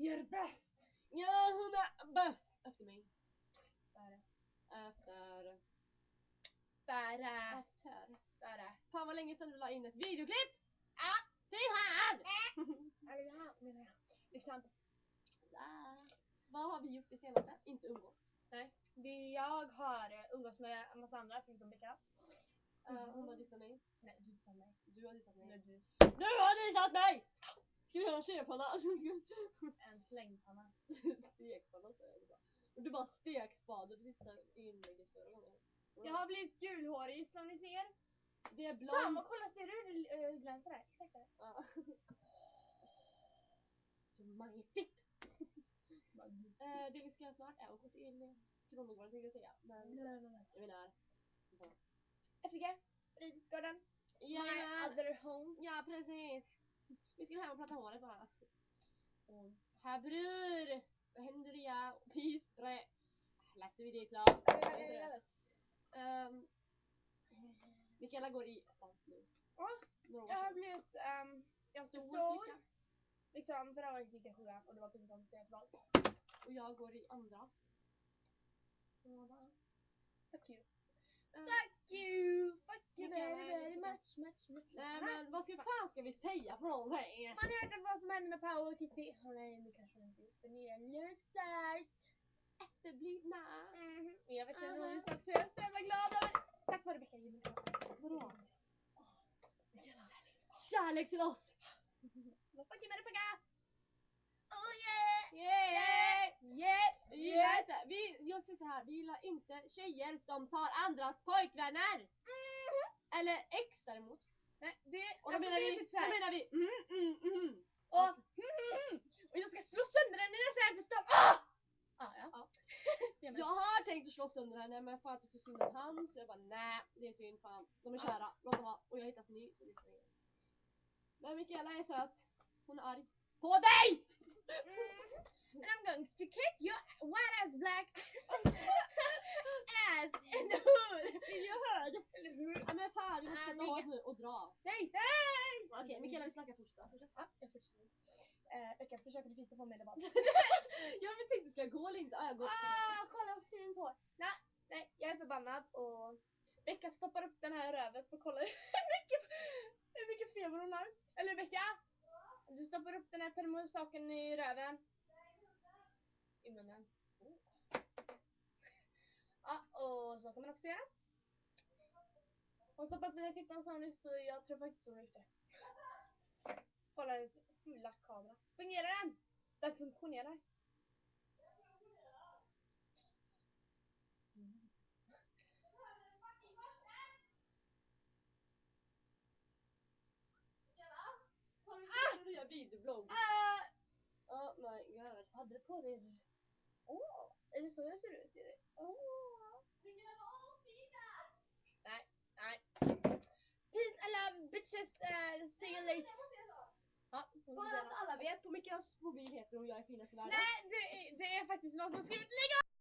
You're bäst! Ja, hon är bäst! Efter mig. Bara. Efter. Fan vad länge sedan du la in ett videoklipp! Ja! Fy fan! Eller ja, menar jag. Liksom. Vad har vi gjort det senaste? Inte umgås. Nej. Jag har umgås med en massa andra förutom Becka. Hon har dissat mig. Nej, du sa mig. Du har dissat mig. Nej, du. Du har dissat mig! Ska vi göra en tjejpanna? En slängpanna. Stekpanna säger jag bara. Och du bara stekspade det sista inlägget förra gången. Jag har blivit gulhårig som ni ser. Det är blont. Fan vad kolla, ser du hur det glänser där? Exakt där. Ja. Så magnifikt! Det vi ska göra snart är att gå till Kronogården tänkte jag säga. Men jag menar FG, fritidsgården. ja, My other home. ja precis. Vi ska hem och prata håret bara. Här bror! Vad händer det? Pistre! Läser vi det i slag? Mikaela går i stan nu. Ja, jag har blivit ganska stor. Liksom förra året gick jag 7 och det var pinsamt att säga ett val. Och jag går i andra. Fuck you. Fuck you! Fuck you very much. Nej men vad ska vi säga för någonting? Man har hört om vad som hände med Paolo och Kissy. Nej, det kanske inte gjort för ni är losers. Efterblivna. Jag vet en rolig sak så jag är så jävla glad över. Tack vare Becka. Vadå? Kärlek till oss! Vad fuck you med det Becka? Oh yeah! Jag säger så här, vi gillar inte tjejer som tar andras pojkvänner. Eller ex däremot. Nej, det, och alltså, det är typ såhär. Då menar vi Och jag ska slå sönder den när jag säger för stan. Ja. Jag har tänkt att slå sönder henne men fan tyckte synd om han så jag bara nej, det är synd fan. De är kära, låt dem vara. Och jag har hittat ny så det är så. Men Mikaela är söt. Hon är arg på dig! And I'm going to kick your white ass black ass in the hood. Jag hörde. Ja men fan, vi måste sätta av nu och dra. Nej! Okej, Mikaela vi snackar först då. Ja, jag fortsätter. Becka, försöker du visa på mig eller vad? Jag tänkte ska jag gå eller inte? Jag går. Kolla vad fint hår. Nej, jag är förbannad och Becka stoppar upp den här rövet och kollar hur mycket feber hon har. Eller Becka? Du stoppar upp den här termosaken i röven. I munnen. Ja, och så kan man också göra. Hon stoppar upp den här fittan sa hon så jag tror faktiskt hon har gjort det. Kolla den fulla kamera. Fungerar den? Den funktionerar. Tar du nya videoblogg? Oh my god. Hade du på dig? Är det så jag ser ut? Nej. Peace and love bitches. See you later. Ja, bara så alla vet, på Mikaelas mobil heter hon jag är finast i världen. Nej, det är faktiskt någon som skrivit lägg av!